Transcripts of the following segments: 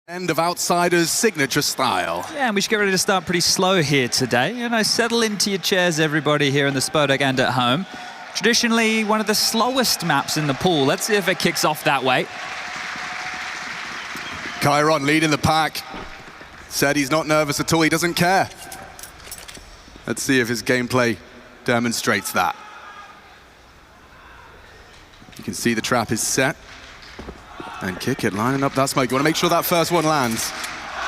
End of Outsiders' signature style. Yeah, and we should get ready to start pretty slow here today. You know, settle into your chairs, everybody here in the Spodek and at home. Traditionally, one of the slowest maps in the pool. Let's see if it kicks off that way. Chiron leading the pack. Said he's not nervous at all, he doesn't care. Let's see if his gameplay demonstrates that. You can see the trap is set. And Kick it, lining up that smoke. You want to make sure that first one lands.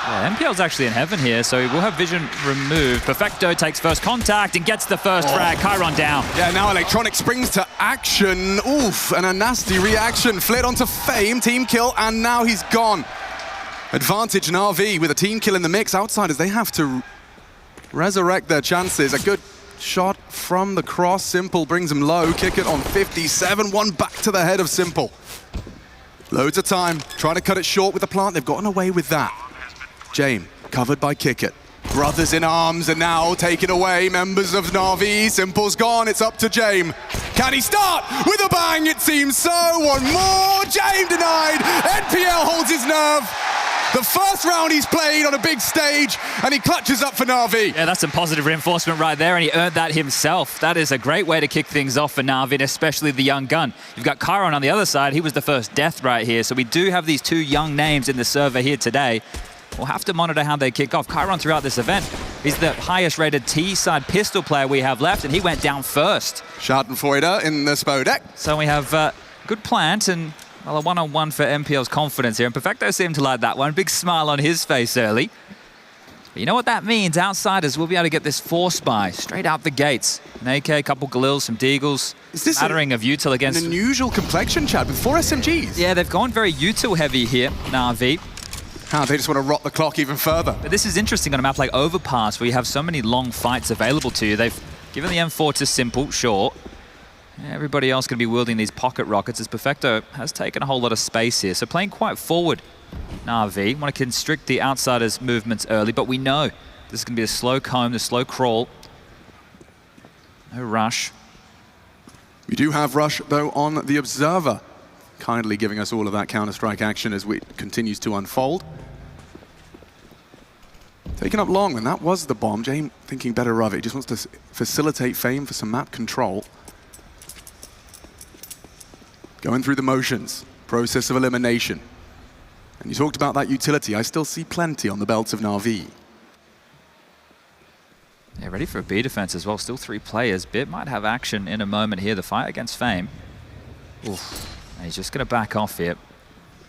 Yeah, MPL's actually in heaven here, so we'll have vision removed. Perfecto takes first contact and gets the first frag. Chiron down. Yeah, now Electronic springs to action. Oof, and a nasty reaction. Flit onto Fame, team kill, and now he's gone. Advantage NaVi with a team kill in the mix. Outsiders, they have to resurrect their chances. A good shot from the cross. Simple brings him low. Kick it on 57. One back to the head of Simple. Loads of time, trying to cut it short with the plant. They've gotten away with that. Jame, covered by Kick It. Brothers in arms, and now taken away. Members of NaVi. Simple's gone, it's up to Jame. Can he start with a bang? It seems so. One more, Jame denied. NPL holds his nerve. The first round he's played on a big stage, and he clutches up for NaVi. Yeah, that's some positive reinforcement right there, and he earned that himself. That is a great way to kick things off for NaVi, and especially the young gun. You've got Chiron on the other side. He was the first death right here, so we do have these two young names in the server here today. We'll have to monitor how they kick off. Chiron throughout this event, he's the highest rated T-side pistol player we have left, and he went down first. Schadenfreude in the Spodek. So we have good plant and well, a one-on-one for MPL's confidence here, and Perfecto seemed to like that one. Big smile on his face early. But you know what that means? Outsiders will be able to get this force buy straight out the gates. An AK, a couple Galils, some Deagles. Is this mattering of util against... an unusual complexion, Chad, with 4 SMGs? Yeah, they've gone very util heavy here, NaVi. How they just want to rot the clock even further. But this is interesting on a map like Overpass, where you have so many long fights available to you. They've given the M4 to Simple, sure. Everybody else going to be wielding these pocket rockets as Perfecto has taken a whole lot of space here. So playing quite forward, NaVi. Want to constrict the Outsiders' movements early, but we know this is going to be a slow comb, the slow crawl. No rush. We do have rush, though, on the Observer. Kindly giving us all of that Counter-Strike action as it continues to unfold. Taking up long, and that was the bomb. Jame thinking better of it. He just wants to facilitate Fame for some map control. Going through the motions, process of elimination. And you talked about that utility. I still see plenty on the belts of NaVi. Yeah, ready for a B defense as well. Still 3 players. Bit might have action in a moment here. The fight against Fame. Oof. And he's just going to back off here.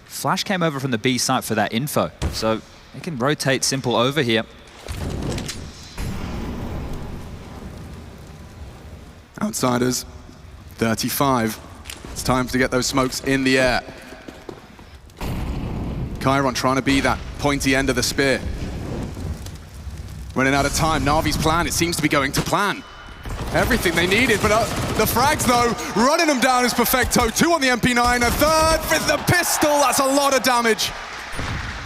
Flash came over from the B site for that info. So they can rotate Simple over here. Outsiders, 35. It's time to get those smokes in the air. Chiron trying to be that pointy end of the spear. Running out of time. NaVi's plan, it seems to be going to plan. Everything they needed, but the frags, though, running them down is Perfecto. 2 on the MP9, a third with the pistol. That's a lot of damage.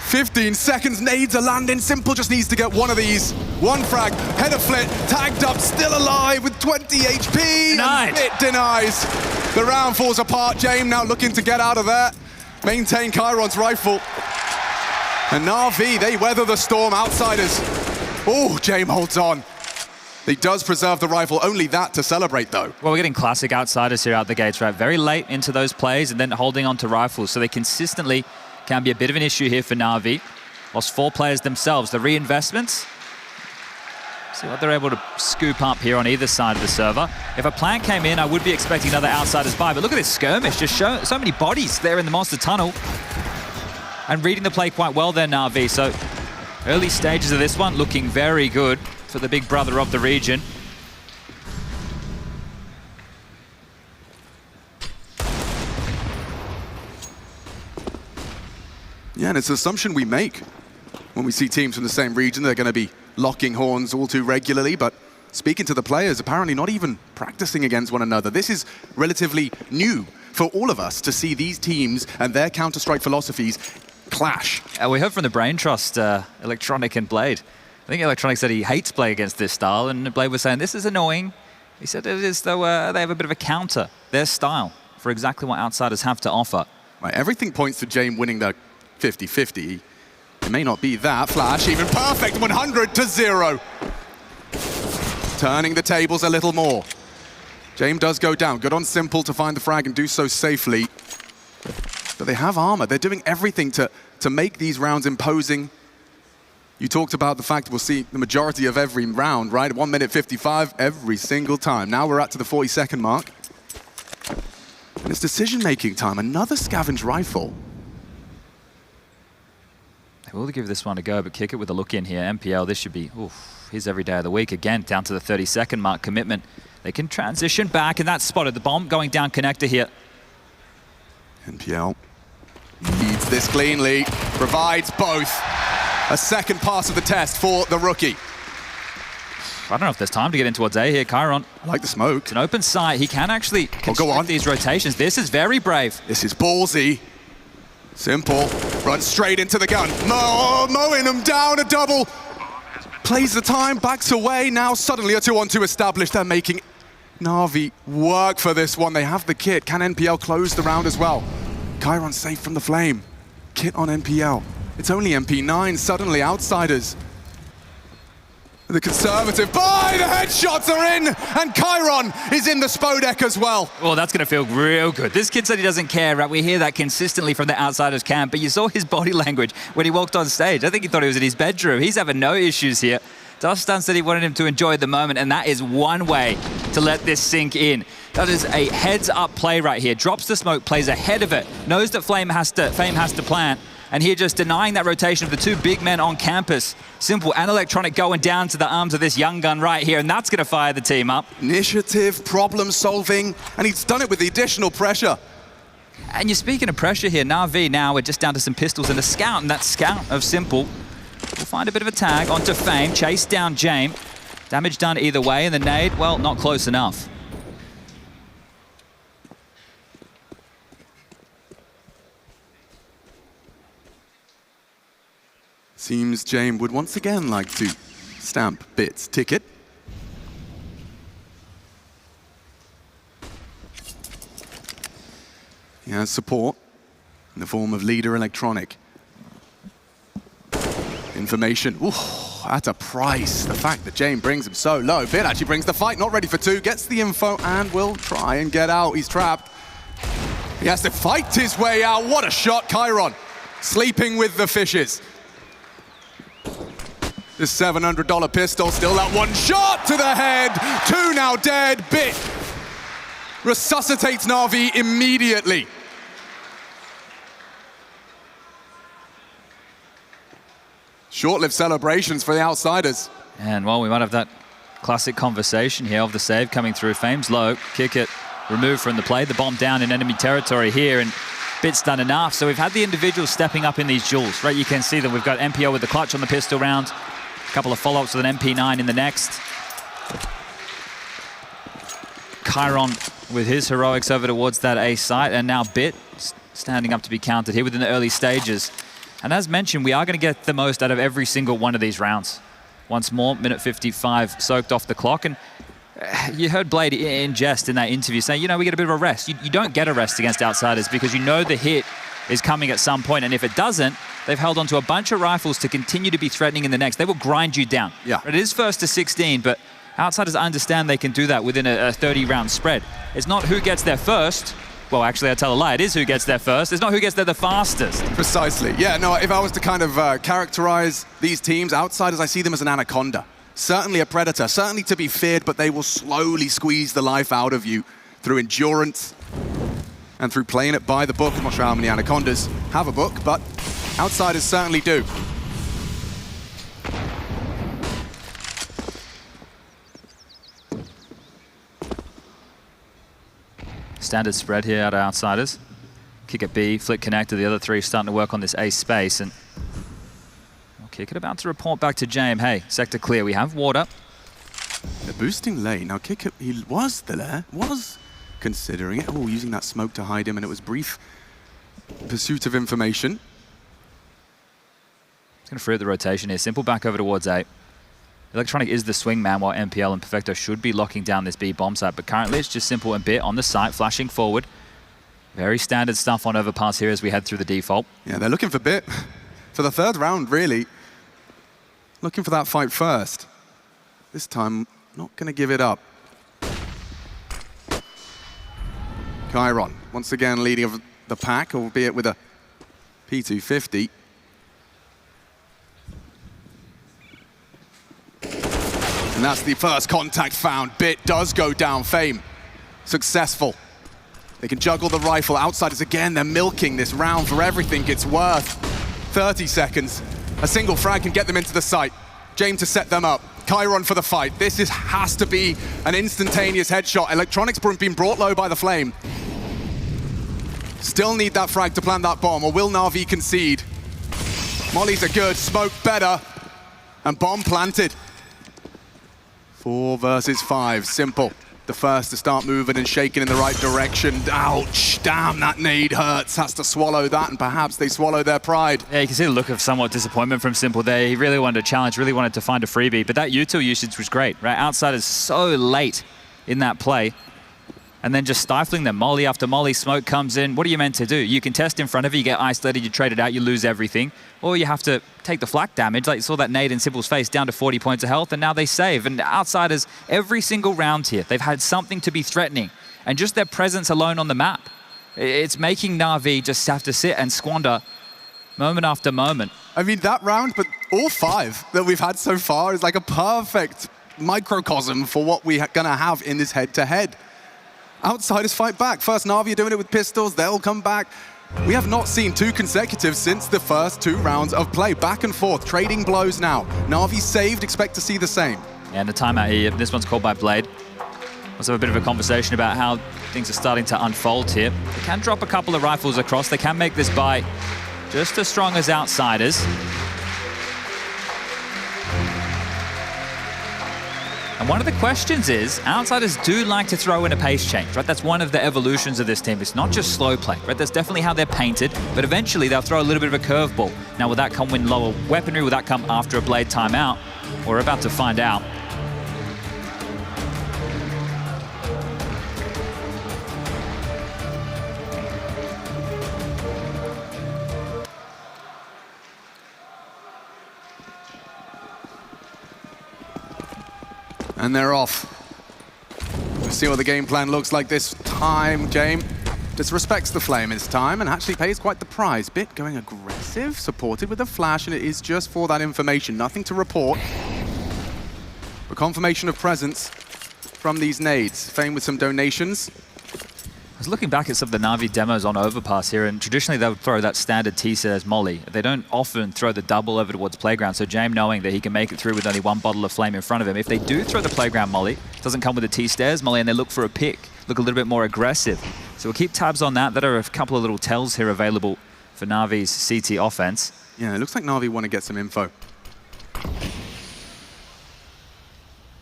15 seconds, nades are landing. Simple just needs to get one of these. One frag, head of Flit, tagged up, still alive with 20 HP. Denied. It denies. The round falls apart. Jame now looking to get out of there. Maintain Chiron's rifle. And NaVi, they weather the storm. Outsiders. Oh, Jame holds on. He does preserve the rifle, only that to celebrate, though. Well, we're getting classic Outsiders here out the gates, right? Very late into those plays and then holding on to rifles. So they consistently can be a bit of an issue here for NaVi. Lost 4 players themselves. The reinvestments. See what they're able to scoop up here on either side of the server. If a plant came in, I would be expecting another Outsiders buy. But look at this skirmish. Just so many bodies there in the monster tunnel. And reading the play quite well there, NaVi. So early stages of this one looking very good for the big brother of the region. Yeah, and it's an assumption we make when we see teams from the same region. They're going to be locking horns all too regularly, but speaking to the players, apparently not even practicing against one another. This is relatively new for all of us to see these teams and their Counter-Strike philosophies clash. We heard from the Brain Trust, Electronic and Blade. I think Electronic said he hates play against this style, and Blade was saying, this is annoying. He said it is though they have a bit of a counter, their style, for exactly what Outsiders have to offer. Right, everything points to Jame winning the 50-50. It may not be that. Flash, even perfect, 100-0. Turning the tables a little more. James does go down. Good on Simple to find the frag and do so safely. But they have armor. They're doing everything to make these rounds imposing. You talked about the fact we'll see the majority of every round, right? 1 minute 55 every single time. Now we're up to the 40-second mark. And it's decision-making time. Another scavenge rifle. They will give this one a go, but kick it with a look in here. MPL, this should be his every day of the week. Again, down to the 30-second mark commitment. They can transition back, and that's spotted. The bomb going down connector here. NPL leads this cleanly, provides both. A second pass of the test for the rookie. I don't know if there's time to get in towards A here. Chiron. I like the smoke. It's an open sight. He can actually construct these rotations. This is very brave. This is ballsy. Simple. Runs straight into the gun. Mowing them down, a double. Plays the time, backs away. Now suddenly a 2-on-2 established. They're making NaVi work for this one. They have the kit. Can NPL close the round as well? Chiron safe from the flame. Kit on NPL. It's only MP9. Suddenly outsiders. The conservative buy, the headshots are in, and Chiron is in the Spodek as well. Well, that's going to feel real good. This kid said he doesn't care, right? We hear that consistently from the outsiders camp, but you saw his body language when he walked on stage. I think he thought he was in his bedroom. He's having no issues here. Dustin said he wanted him to enjoy the moment, and that is one way to let this sink in. That is a heads-up play right here. Drops the smoke, plays ahead of it, knows that Fame has to plant, and here just denying that rotation of the two big men on campus. Simple and Electronic going down to the arms of this young gun right here, and that's going to fire the team up. Initiative, problem solving, and he's done it with the additional pressure. And you're speaking of pressure here, NaVi now we're just down to some pistols and a scout, and that scout of Simple will find a bit of a tag onto Fame, chase down James. Damage done either way, and the nade, well, not close enough. Seems James would once again like to stamp Bit's ticket. He has support in the form of leader Electronic. Information, at a price. The fact that James brings him so low. Bit actually brings the fight, not ready for two, gets the info and will try and get out. He's trapped. He has to fight his way out. What a shot, Chiron. Sleeping with the fishes. This $700 pistol, still that one shot to the head. Two now dead. Bit resuscitates NaVi immediately. Short-lived celebrations for the outsiders. And well, we might have that classic conversation here of the save coming through. Fame's low, kick it, removed from the play. The bomb down in enemy territory here, and Bit's done enough. So we've had the individuals stepping up in these duels, right? You can see that we've got MPO with the clutch on the pistol round. A couple of follow-ups with an MP9 in the next. Chiron with his heroics over towards that A site, and now Bit standing up to be counted here within the early stages. And as mentioned, we are going to get the most out of every single one of these rounds. Once more, minute 55 soaked off the clock. And you heard Blade in jest in that interview saying, you know, we get a bit of a rest. You don't get a rest against outsiders because you know the hit is coming at some point. And if it doesn't, they've held on to a bunch of rifles to continue to be threatening in the next. They will grind you down. Yeah. It is first to 16, but outsiders understand they can do that within a 30-round spread. It's not who gets there first. Well, actually, I tell a lie. It is who gets there first. It's not who gets there the fastest. Precisely. Yeah, no, if I was to kind of characterize these teams, outsiders, I see them as an anaconda. Certainly a predator, certainly to be feared, but they will slowly squeeze the life out of you through endurance and through playing it by the book. I'm not sure how many anacondas have a book, but outsiders certainly do. Standard spread here out of outsiders. Kick at B, flick connect to the other three, starting to work on this A space. And we'll kick it about to report back to James. Hey, sector clear. We have water. They're boosting lane. Now kick it, he was there, was considering it. Oh, using that smoke to hide him, and it was brief pursuit of information. It's going to free up the rotation here. Simple back over towards A. Electronic is the swing man, while MPL and Perfecto should be locking down this B bomb site. But currently it's just Simple and Bit on the site, flashing forward. Very standard stuff on Overpass here as we head through the default. Yeah, they're looking for Bit. for the third round, really. Looking for that fight first. This time, not going to give it up. Chiron, once again leading the pack, albeit with a P250. And that's the first contact found. Bit does go down. Fame, successful. They can juggle the rifle. Outsiders again, they're milking this round for everything it's worth. 30 seconds. A single frag can get them into the site. James to set them up. Chiron for the fight. This has to be an instantaneous headshot. Electronics being brought low by the Flame. Still need that frag to plant that bomb, or will NaVi concede? Mollies are good, smoke better, and bomb planted. 4 versus 5, simple. The first to start moving and shaking in the right direction. Ouch, damn, that nade hurts. Has to swallow that, and perhaps they swallow their pride. Yeah, you can see the look of somewhat disappointment from Simple there. He really wanted a challenge, really wanted to find a freebie, but that util usage was great, right? Outsiders so late in that play, and then just stifling them. Molly after molly, smoke comes in. What are you meant to do? You can test in front of you, you get isolated, you trade it out, you lose everything. Or you have to take the flak damage, like you saw that nade in Simple's face, down to 40 points of health, and now they save. And Outsiders, every single round here, they've had something to be threatening. And just their presence alone on the map, it's making NaVi just have to sit and squander moment after moment. I mean, that round, but all 5 that we've had so far is like a perfect microcosm for what we're gonna have in this head-to-head. Outsiders fight back. First, NaVi are doing it with pistols. They'll come back. We have not seen 2 consecutive since the first 2 rounds of play. Back and forth, trading blows now. NaVi saved, expect to see the same. And the timeout here, this one's called by Blade. Let's have a bit of a conversation about how things are starting to unfold here. They can drop a couple of rifles across. They can make this buy just as strong as Outsiders. And one of the questions is, Outsiders do like to throw in a pace change, right? That's one of the evolutions of this team. It's not just slow play, right? That's definitely how they're painted, but eventually they'll throw a little bit of a curveball. Now, will that come with lower weaponry? Will that come after a Blade timeout? We're about to find out. And they're off. We'll see what the game plan looks like this time. Game disrespects the Flame this time and actually pays quite the price. Bit going aggressive, supported with a flash, and it is just for that information. Nothing to report. But confirmation of presence from these nades. Fame with some donations. I was looking back at some of the NaVi demos on Overpass here, and traditionally they would throw that standard T-set as molly. They don't often throw the double over towards Playground, so James, knowing that he can make it through with only 1 bottle of Flame in front of him, if they do throw the Playground molly, it doesn't come with a T-stairs molly, and they look for a pick, look a little bit more aggressive. So we'll keep tabs on that. There are a couple of little tells here available for NaVi's CT offense. Yeah, it looks like NaVi want to get some info.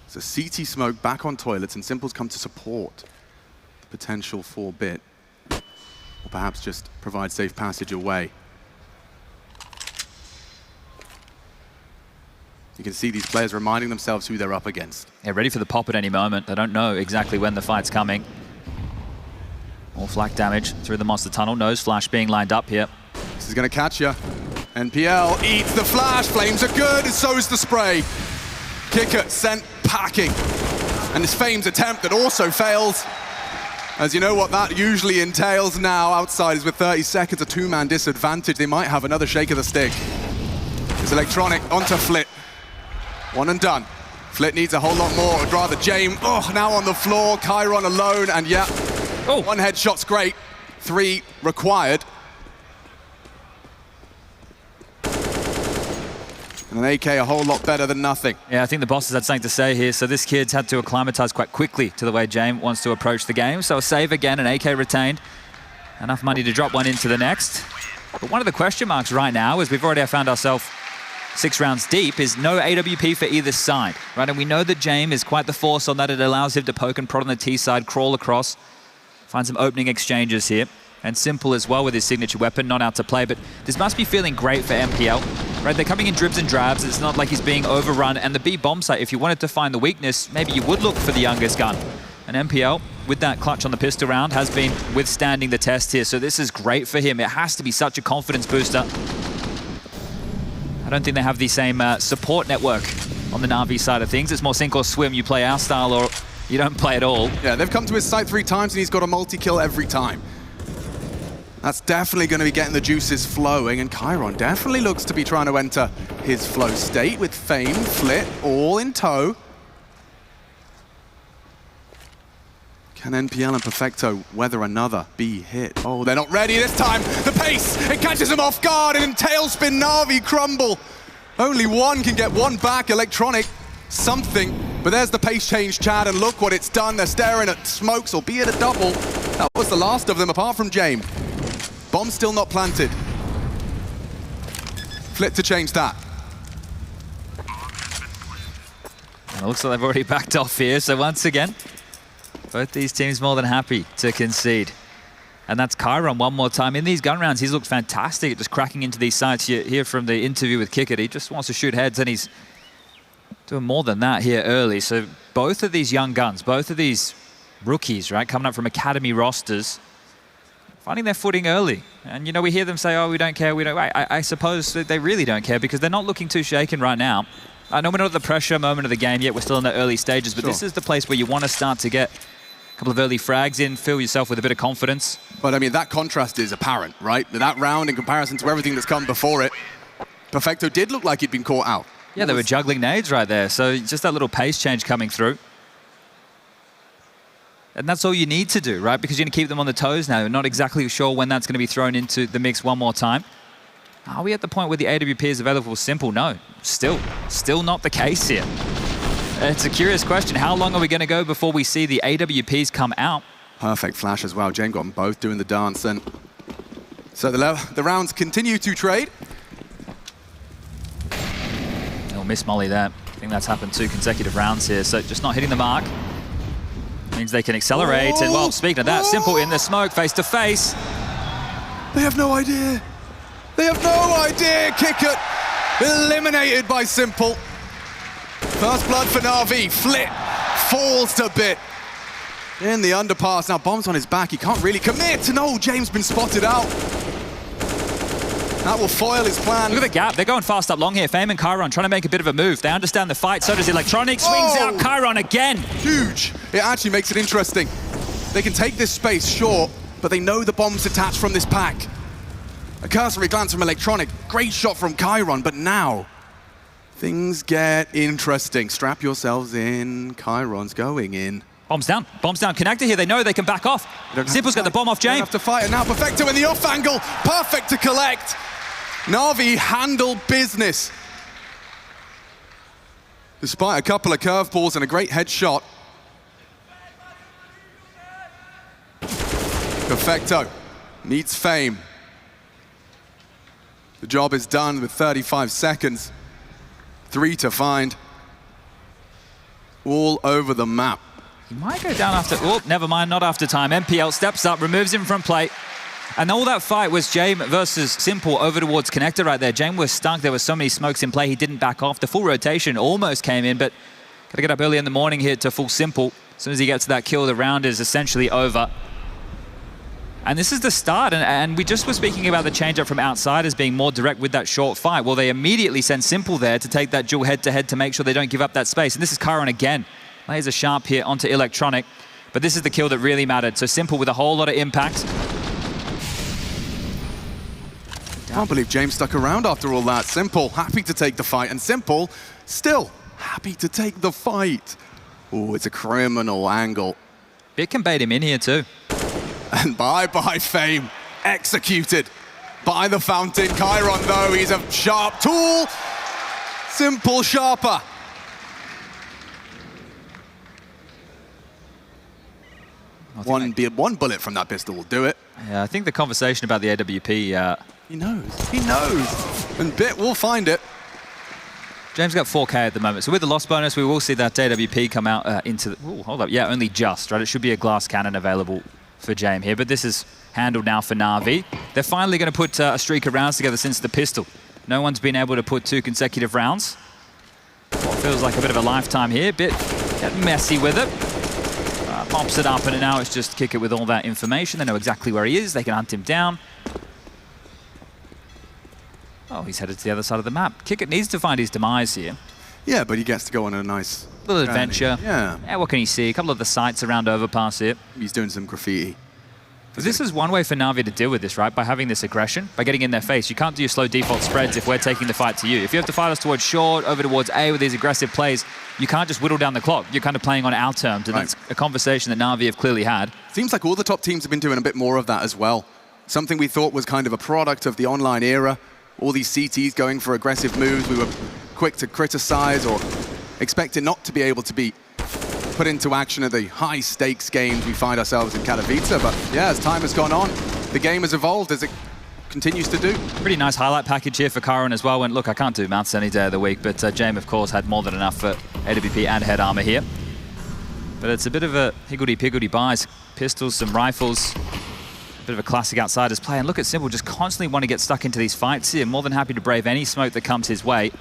So CT smoke back on toilets, and Simple's come to support potential for Bit, or perhaps just provide safe passage away. You can see these players reminding themselves who they're up against. Yeah, ready for the pop at any moment. They don't know exactly when the fight's coming. More flak damage through the monster tunnel. Nose flash being lined up here. This is going to catch you. NPL eats the flash. Flames are good, and so is the spray. Kicker sent packing. And this Fame's attempt that also fails. As you know what that usually entails now. Outsiders with 30 seconds, a 2-man disadvantage. They might have another shake of the stick. It's Electronic onto Flit. 1 and done. Flit needs a whole lot more. I'd rather James. Oh, now on the floor. Chiron alone, and yeah. Oh. 1 headshot's great. 3 required. And an AK a whole lot better than nothing. Yeah, I think the bosses had something to say here. So this kid's had to acclimatize quite quickly to the way James wants to approach the game. So a save again, an AK retained. Enough money to drop one into the next. But one of the question marks right now is we've already found ourselves 6 rounds deep, is no AWP for either side, right? And we know that James is quite the force on that. It allows him to poke and prod on the T side, crawl across, find some opening exchanges here. And Simple as well with his signature weapon, not out to play, but this must be feeling great for MPL, right? They're coming in dribs and drabs. It's not like he's being overrun. And the B bomb site, if you wanted to find the weakness, maybe you would look for the youngest gun. And MPL, with that clutch on the pistol round, has been withstanding the test here. So this is great for him. It has to be such a confidence booster. don't think they have the same support network on the NaVi side of things. It's more sink or swim. You play our style or you don't play at all. Yeah, they've come to his site 3 times and he's got a multi-kill every time. That's definitely going to be getting the juices flowing, and Chiron definitely looks to be trying to enter his flow state with Fame, Flit, all in tow. Can NPL and Perfecto weather another be hit? Oh, they're not ready this time. The pace, it catches them off guard, and in Tailspin, Na'Vi crumble. Only one can get one back, Electronic, something. But there's the pace change, Chad, and look what it's done. They're staring at smokes, albeit a double. That was the last of them, apart from James. Bomb still not planted. Flip to change that. And it looks like they've already backed off here, so once again, both these teams more than happy to concede. And that's Chiron one more time. In these gun rounds, he's looked fantastic at just cracking into these sites. You hear from the interview with Kickert, he just wants to shoot heads, and he's doing more than that here early. So both of these young guns, both of these rookies, right, coming up from academy rosters, finding their footing early. And, you know, we hear them say, oh, we don't care, we don't. I suppose that they really don't care because they're not looking too shaken right now. I know we're not at the pressure moment of the game yet, we're still in the early stages, but this is the place where you want to start to get a couple of early frags in, fill yourself with a bit of confidence. But I mean, that contrast is apparent, right? That round in comparison to everything that's come before it, Perfecto did look like he'd been caught out. Yeah, they were juggling nades right there, so just that little pace change coming through. And that's all you need to do, right? Because you're going to keep them on the toes now. You're not exactly sure when that's going to be thrown into the mix one more time. Are we at the point where the AWP is available simple? No, still not the case here. It's a curious question. How long are we going to go before we see the AWPs come out? Perfect flash as well. James got them both doing the dance. And so the rounds continue to trade. They'll miss Molly there. I think that's happened 2 consecutive rounds here. So just not hitting the mark means they can accelerate. And well, speaking of that, Simple in the smoke, face to face. They have no idea. They have no idea. Kickert eliminated by Simple. First blood for Na'Vi. Flit falls to bit in the underpass. Now bomb's on his back. He can't really commit. No, James been spotted out. That will foil his plan. Look at the gap. They're going fast up long here. Fame and Chiron trying to make a bit of a move. They understand the fight. So does Electronic. Swings out Chiron again. Huge. It actually makes it interesting. They can take this space, sure, but they know the bomb's attached from this pack. A cursory glance from Electronic. Great shot from Chiron, but now things get interesting. Strap yourselves in. Chiron's going in. Bombs down. Bombs down. Connector here. They know they can back off. Simple's got the bomb off James. Have to fight it now. Perfecto in the off angle. Perfect to collect. Na'Vi handle business. Despite a couple of curveballs and a great headshot. Perfecto needs Fame. The job is done with 35 seconds. 3 to find. All over the map. He might go down after... Oh, never mind, not after time. NPL steps up, removes him from play. And all that fight was James versus Simple over towards Connector right there. James was stuck. There were so many smokes in play, he didn't back off. The full rotation almost came in, but got to get up early in the morning here to full Simple. As soon as he gets that kill, the round is essentially over. And this is the start, and we just were speaking about the change-up from outside as being more direct with that short fight. Well, they immediately send Simple there to take that dual head-to-head to make sure they don't give up that space. And this is Chiron again. Lays a sharp here onto Electronic. But this is the kill that really mattered. So Simple with a whole lot of impact. I can't believe James stuck around after all that. Simple, happy to take the fight. And Simple, still happy to take the fight. Oh, it's a criminal angle. It can bait him in here too. And bye-bye Fame, executed by the fountain. Chiron, though, he's a sharp tool. Simple sharper. One bullet from that pistol will do it. Yeah, I think the conversation about the AWP... He knows. And Bit will find it. James got 4K at the moment. So with the loss bonus, we will see that AWP come out into the... Ooh, hold up. Yeah, only just, right? It should be a glass cannon available for James here, but this is handled now for Na'Vi. They're finally going to put a streak of rounds together since the pistol. No one's been able to put 2 consecutive rounds. What feels like a bit of a lifetime here. Bit get messy with it. Pops it up, and now it's just kick it with all that information. They know exactly where he is. They can hunt him down. Oh, he's headed to the other side of the map. Kickit needs to find his demise here. Yeah, but he gets to go on a nice little adventure. Yeah. What can he see? A couple of the sites around Overpass here. He's doing some graffiti. This is one way for NaVi to deal with this, right? By having this aggression, by getting in their face. You can't do your slow default spreads if we're taking the fight to you. If you have to fight us towards short, over towards A with these aggressive plays, you can't just whittle down the clock. You're kind of playing on our terms, and that's a conversation that NaVi have clearly had. Seems like all the top teams have been doing a bit more of that as well. Something we thought was kind of a product of the online era. All these CTs going for aggressive moves. We were quick to criticize or expected not to be able to be put into action at the high-stakes games we find ourselves in Katowice. But yeah, as time has gone on, the game has evolved as it continues to do. Pretty nice highlight package here for Kyron as well. And look, I can't do maths any day of the week, but James, of course, had more than enough for AWP and head armor here. But it's a bit of a higgledy-piggledy buys. Pistols, some rifles. A bit of a classic Outsiders play. And look at Simple, just constantly want to get stuck into these fights here. More than happy to brave any smoke that comes his way.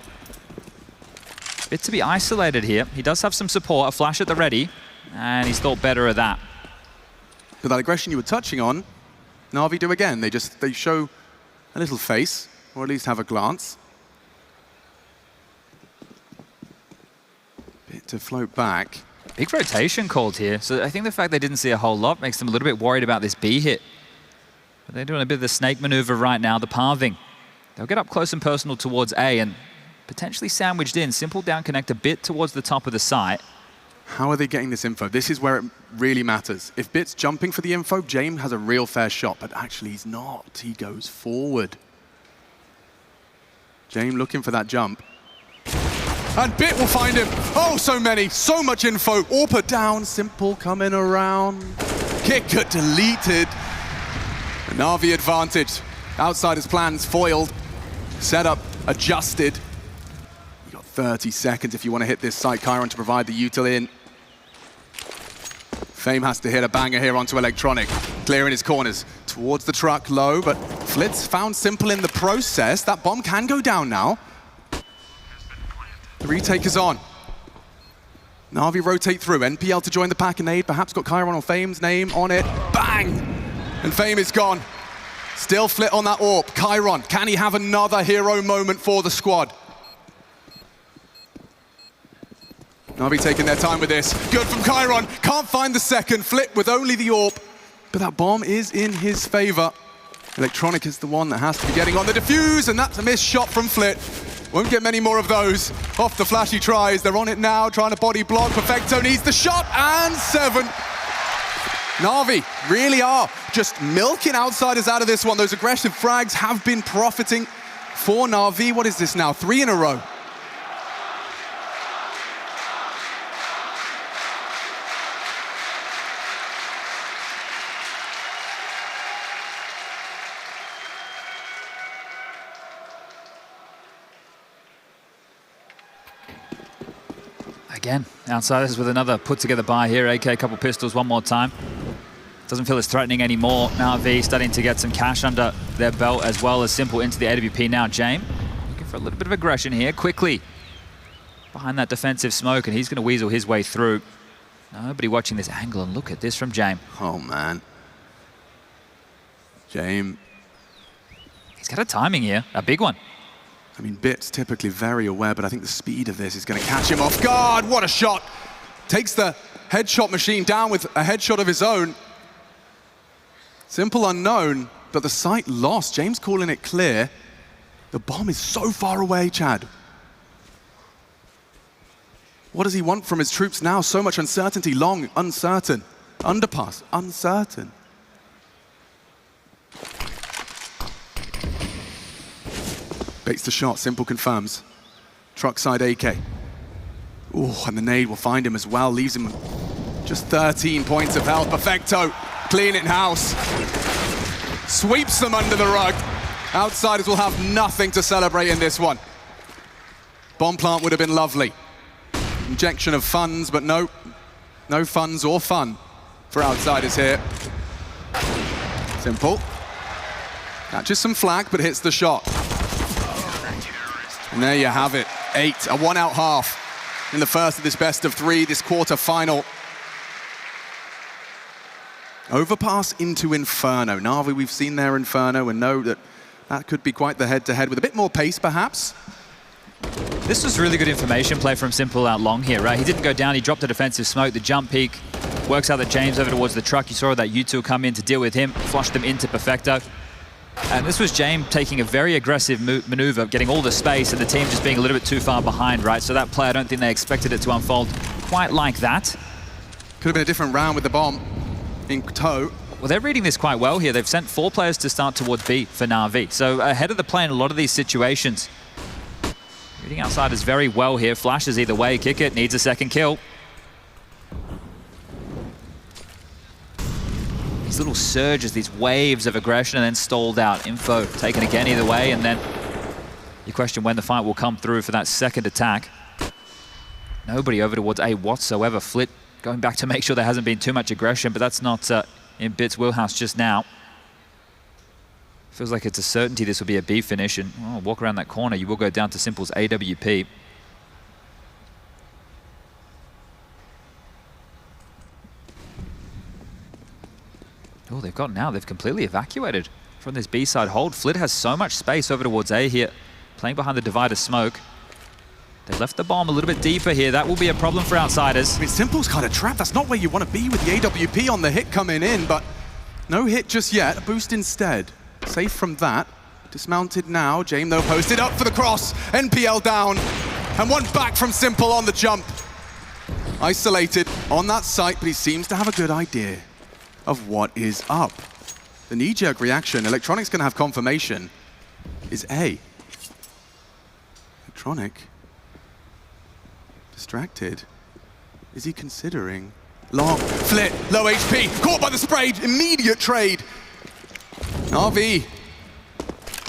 Bit to be isolated here. He does have some support, a flash at the ready, and he's thought better of that. But that aggression you were touching on, NaVi do again. They show a little face, or at least have a glance. Bit to float back. Big rotation called here. So I think the fact they didn't see a whole lot makes them a little bit worried about this B hit. But they're doing a bit of the snake maneuver right now, the parving. They'll get up close and personal towards A and potentially sandwiched in. Simple down connect a bit towards the top of the site. How are they getting this info? This is where it really matters. If Bit's jumping for the info, James has a real fair shot, but actually he's not. He goes forward. James looking for that jump. And Bit will find him. Oh, so many, so much info. Orpa down, Simple coming around. Kick got deleted. A NaVi advantage. Outsiders' plans foiled. Setup adjusted. 30 seconds if you want to hit this site. Kyron to provide the util in. Fame has to hit a banger here onto Electronic. Clearing his corners towards the truck low, but Flitz found Simple in the process. That bomb can go down now. The retake is on. NaVi rotate through. NPL to join the pack and aid. Perhaps got Kyron or Fame's name on it. Bang! And Fame is gone. Still Flit on that AWP. Kyron, can he have another hero moment for the squad? NaVi taking their time with this. Good from Kyron. Can't find the second. Flip with only the AWP. But that bomb is in his favor. Electronic is the one that has to be getting on the defuse, and that's a missed shot from Flit. Won't get many more of those. Off the flash he tries. They're on it now, trying to body block. Perfecto needs the shot, and 7. NaVi really are just milking Outsiders out of this one. Those aggressive frags have been profiting for NaVi. What is this now? 3 in a row. Again, Outsiders with another put-together buy here. AK, a couple pistols, one more time. Doesn't feel as threatening anymore. NaVi starting to get some cash under their belt as well as Simple into the AWP now. James looking for a little bit of aggression here. Quickly behind that defensive smoke, and he's going to weasel his way through. Nobody watching this angle, and look at this from James. Oh, man. James. He's got a timing here, a big one. I mean, Bit's typically very aware, but I think the speed of this is going to catch him off guard. What a shot. Takes the headshot machine down with a headshot of his own. Simple unknown, but the site lost. James calling it clear. The bomb is so far away, Chad. What does he want from his troops now? So much uncertainty. Long, uncertain. Underpass, uncertain. Baits the shot, Simple confirms. Truck side AK. Ooh, and the nade will find him as well. Leaves him just 13 points of health. Perfecto, clean it in house. Sweeps them under the rug. Outsiders will have nothing to celebrate in this one. Bomb plant would have been lovely. Injection of funds, but no funds or fun for Outsiders here. Simple. Catches some flack, but hits the shot. And there you have it, 8, a 1-out half in the first of this best of 3, this quarter final. Overpass into Inferno. NaVi, we've seen their Inferno and know that That could be quite the head-to-head with a bit more pace, perhaps. This was really good information play from Simple out long here, right? He didn't go down, he dropped a defensive smoke, the jump peak. Works out that James over towards the truck. You saw that U2 come in to deal with him, flushed them into Perfecto. And this was James taking a very aggressive maneuver, getting all the space, and the team just being a little bit too far behind, right? So that play, I don't think they expected it to unfold quite like that. Could have been a different round with the bomb in tow. Well, they're reading this quite well here. They've sent 4 players to start towards B for NaVi. So ahead of the play in a lot of these situations. Reading Outsiders very well here. Flashes either way. Kick it. Needs a second kill. These little surges, these waves of aggression, and then stalled out. Info taken again either way. And then you question when the fight will come through for that second attack. Nobody over towards A whatsoever. Flit going back to make sure there hasn't been too much aggression, but that's not in Bit's wheelhouse just now. Feels like it's a certainty this will be a B finish, and walk around that corner, you will go down to Simple's AWP. Oh, they've completely evacuated from this B side hold. Flit has so much space over towards A here, playing behind the divider smoke. They left the bomb a little bit deeper here. That will be a problem for Outsiders. I mean, Simple's kind of trapped. That's not where you want to be with the AWP on the hit coming in, but no hit just yet. A boost instead. Safe from that. Dismounted now. James, though, posted up for the cross. NPL down. And one back from Simple on the jump. Isolated on that site, but he seems to have a good idea of what is up. The knee-jerk reaction, Electronic's going to have confirmation, is A. Electronic. Distracted. Is he considering? Long. Flit. Low HP. Caught by the spray. Immediate trade. NaVi.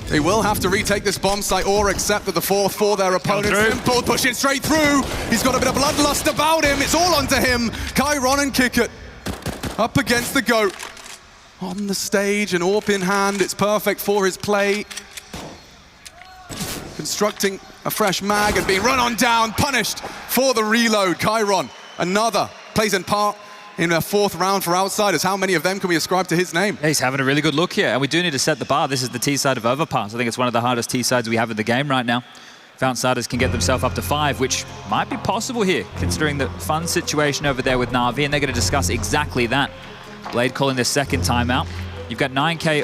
They will have to retake this bomb site or accept that the 4th for their opponent. Simple pushing straight through. He's got a bit of bloodlust about him. It's all onto him. Chiron and Kickit up against the GOAT. On the stage, an AWP in hand. It's perfect for his play. Constructing a fresh mag and being run on down, punished for the reload. Chiron, another, plays in part in a 4th round for Outsiders. How many of them can we ascribe to his name? Yeah, he's having a really good look here, and we do need to set the bar. This is the T side of Overpass. I think it's one of the hardest T sides we have in the game right now. If Outsiders can get themselves up to 5, which might be possible here, considering the fun situation over there with NaVi, and they're going to discuss exactly that. Blade calling their second timeout. You've got 9K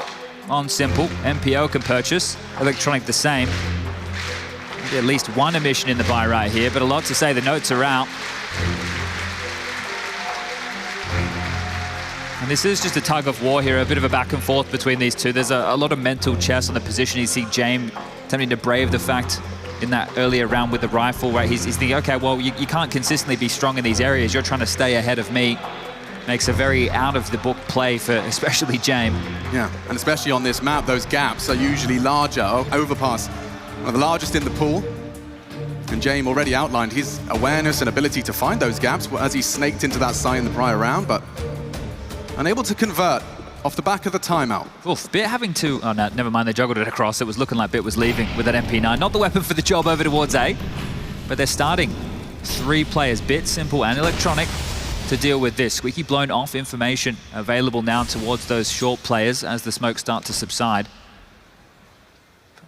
on Simple. MPO can purchase. Electronic the same. Maybe at least one emission in the buy right here, but a lot to say. The notes are out. And this is just a tug of war here, a bit of a back and forth between these two. There's a lot of mental chess on the position. You see James attempting to brave the fact in that earlier round with the rifle, right? He's thinking, okay, well, you can't consistently be strong in these areas. You're trying to stay ahead of me. Makes a very out-of-the-book play for especially James. Yeah, and especially on this map, those gaps are usually larger. Overpass, one of the largest in the pool. And James already outlined his awareness and ability to find those gaps as he snaked into that side in the prior round, but unable to convert off the back of the timeout. Oof, Bit having to... Oh, no, never mind. They juggled it across. It was looking like Bit was leaving with that MP9. Not the weapon for the job over towards A, but they're starting 3 players, Bit, Simple, and Electronic, to deal with this. Squeaky blown off information available now towards those short players as the smoke starts to subside.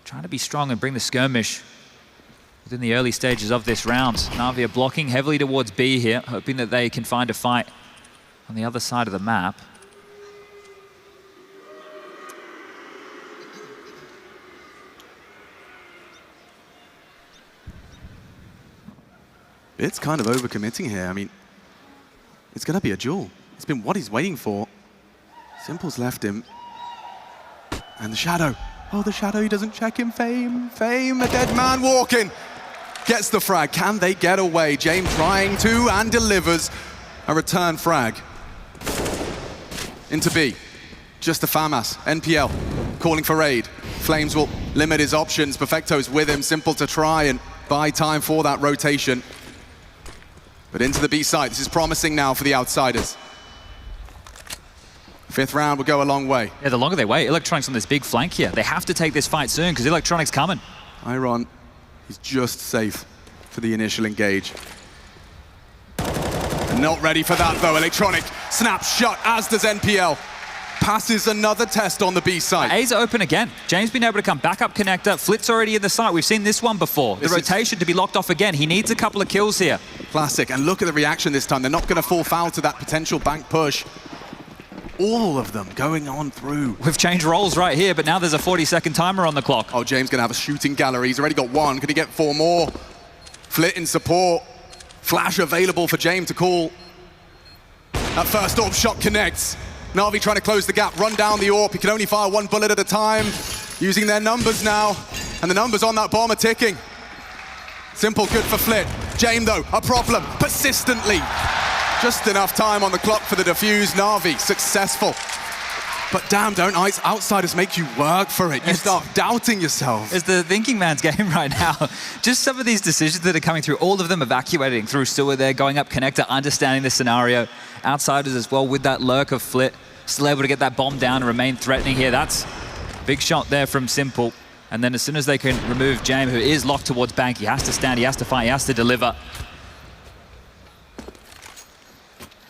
Trying to be strong and bring the skirmish within the early stages of this round. NaVi are blocking heavily towards B here, hoping that they can find a fight on the other side of the map. It's kind of overcommitting here. I mean, it's going to be a duel. It's been what he's waiting for. Simple's left him. And the Shadow. Oh, the Shadow, he doesn't check him. Fame, a dead man walking. Gets the frag. Can they get away? James trying to and delivers a return frag. Into B. Just the FAMAS. NPL calling for raid. Flames will limit his options. Perfecto's with him. Simple to try and buy time for that rotation. But into the B side. This is promising now for the Outsiders. 5th round will go a long way. Yeah, the longer they wait, Electronic's on this big flank here. They have to take this fight soon because Electronic's coming. Chiron is just safe for the initial engage. Not ready for that though. Electronic snaps shut, as does NPL. passes another test on the B side. A's are open again. James been able to come back up connector. Flit's already in the site. We've seen this one before. The rotation to be locked off again. He needs a couple of kills here. Classic. And look at the reaction this time. They're not going to fall foul to that potential bank push. All of them going on through. We've changed roles right here, but now there's a 40-second timer on the clock. Oh, James going to have a shooting gallery. He's already got one. Can he get 4 more? Flit in support. Flash available for James to call. That first AWP shot connects. NaVi trying to close the gap, run down the AWP. He can only fire 1 bullet at a time. Using their numbers now. And the numbers on that bomb are ticking. Simple, good for Flit. James, though, a problem. Persistently. Just enough time on the clock for the defuse. NaVi, successful. But damn, don't outsiders make you work for it. You start doubting yourself. It's the thinking man's game right now. Just some of these decisions that are coming through, all of them evacuating through sewer there, going up connector, understanding the scenario. Outsiders as well with that lurk of Flit. Still able to get that bomb down and remain threatening here. That's a big shot there from Simple. And then as soon as they can remove James, who is locked towards bank, he has to stand, he has to fight, he has to deliver.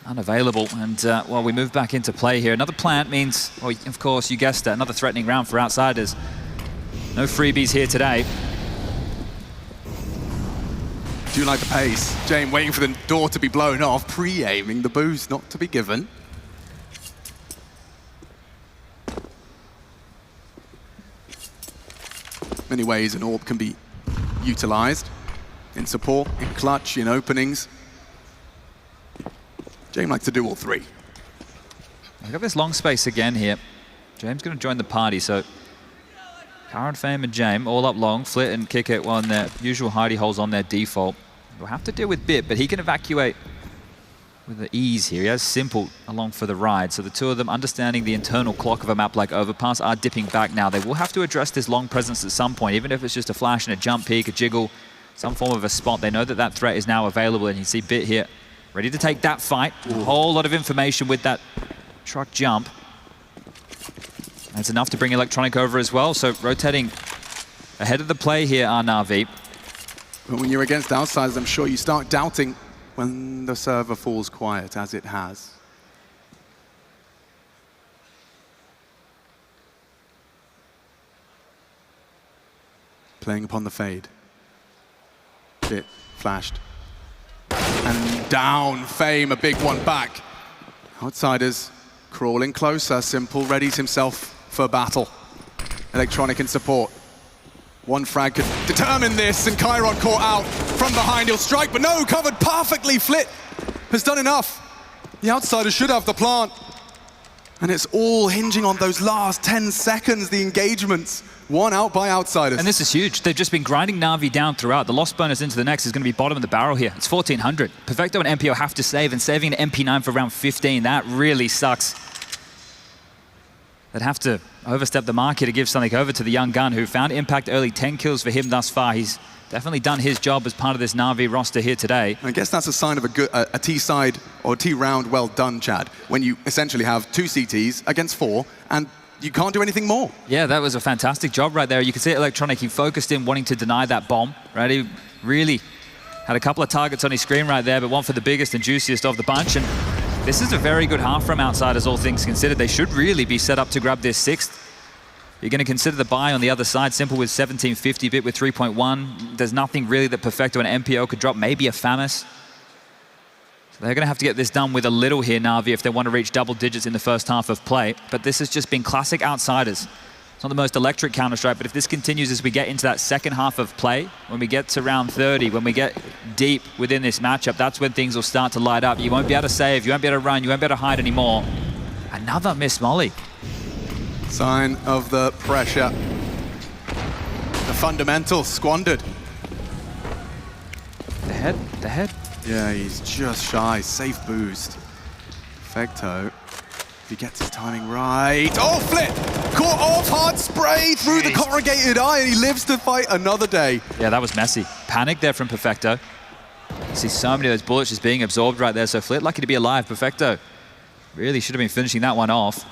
Unavailable, and well, we move back into play here. Another plant means, well, of course, you guessed it, another threatening round for outsiders. No freebies here today. Do you like the pace? James waiting for the door to be blown off, pre-aiming the boost not to be given. Many ways an AWP can be utilized in support, in clutch, in openings. James likes to do all 3. We've got this long space again here. James going to join the party, so Current Fame and James all up long. Flit and Kick It on their usual hidey holes on their default. We'll have to deal with Bit, but he can evacuate with the ease here. He has Simple along for the ride, so the two of them, understanding the internal clock of a map like Overpass, are dipping back now. They will have to address this long presence at some point, even if it's just a flash and a jump peek, a jiggle, some form of a spot. They know that that threat is now available, and you see Bit here ready to take that fight. A whole lot of information with that truck jump. That's enough to bring Electronic over as well, so rotating ahead of the play here are NaVi. But when you're against outsiders, I'm sure you start doubting when the server falls quiet, as it has. Playing upon the fade. Bit flashed. And down, Fame, a big one back. Outsiders crawling closer. Simple readies himself for battle. Electronic in support. One frag could determine this, and Chiron caught out from behind. He'll strike, but no, covered perfectly. Flit has done enough. The outsiders should have the plant. And it's all hinging on those last 10 seconds, the engagements. One out by outsiders. And this is huge. They've just been grinding NaVi down throughout. The loss bonus into the next is going to be bottom of the barrel here. It's 1,400. Perfecto and MPO have to save, and saving an MP9 for round 15, that really sucks. They'd have to overstep the mark here to give something over to the young gun who found impact early. 10 kills for him thus far. He's definitely done his job as part of this NaVi roster here today. I guess that's a sign of a T-side or T-round well done, Chad, when you essentially have 2 CTs against 4, and you can't do anything more. Yeah, that was a fantastic job right there. You can see Electronic, he focused in wanting to deny that bomb, right? He really had a couple of targets on his screen right there, but one for the biggest and juiciest of the bunch. And this is a very good half from outsiders, all things considered. They should really be set up to grab their 6th. You're going to consider the buy on the other side. Simple with 1750, Bit with 3.1. There's nothing really that Perfecto and MPO could drop, maybe a Famis. So they're going to have to get this done with a little here, NaVi, if they want to reach double digits in the first half of play. But this has just been classic outsiders. It's not the most electric Counter-Strike, but if this continues as we get into that second half of play, when we get to round 30, when we get deep within this matchup, that's when things will start to light up. You won't be able to save, you won't be able to run, you won't be able to hide anymore. Another miss molly. Sign of the pressure. The fundamentals squandered. The head. Yeah, he's just shy. Safe boost. Perfecto. If he gets his timing right. Oh, Flit! Caught off, hard spray through the corrugated eye, and he lives to fight another day. Yeah, that was messy. Panic there from Perfecto. You see so many of those bullets just being absorbed right there. So Flit lucky to be alive. Perfecto really should have been finishing that one off.